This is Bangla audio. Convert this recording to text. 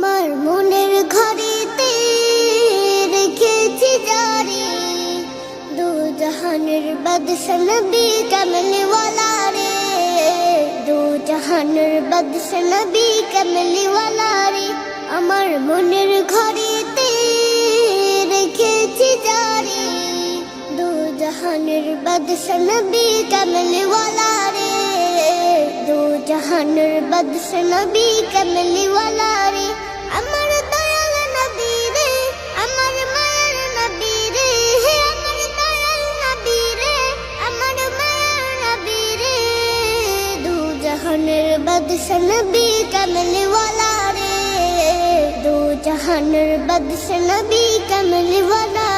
আমার মনের ঘরেতে রেখেছি জারি, দু জাহানের বাদশা নবী কামলি ওয়ালা রে, দু জাহানের বাদশা নবী কামলি ওয়ালা রে। আমার মনের ঘরেতে রেখেছি জারি, দু জাহানের বাদশা নবী কামলি ওয়ালা রে, দু জাহানের বাদশা নবী কামলি ওয়ালা রে। আমার দয়াল নবী রে, আমার মায়ার নবী রে, আমার দয়াল নবী রে, আমার মায়ার নবী রে, দু জাহানের বাদশা নবী কামলি ওয়ালা রে, দু জাহানের বাদশা নবী কামলি ওয়ালা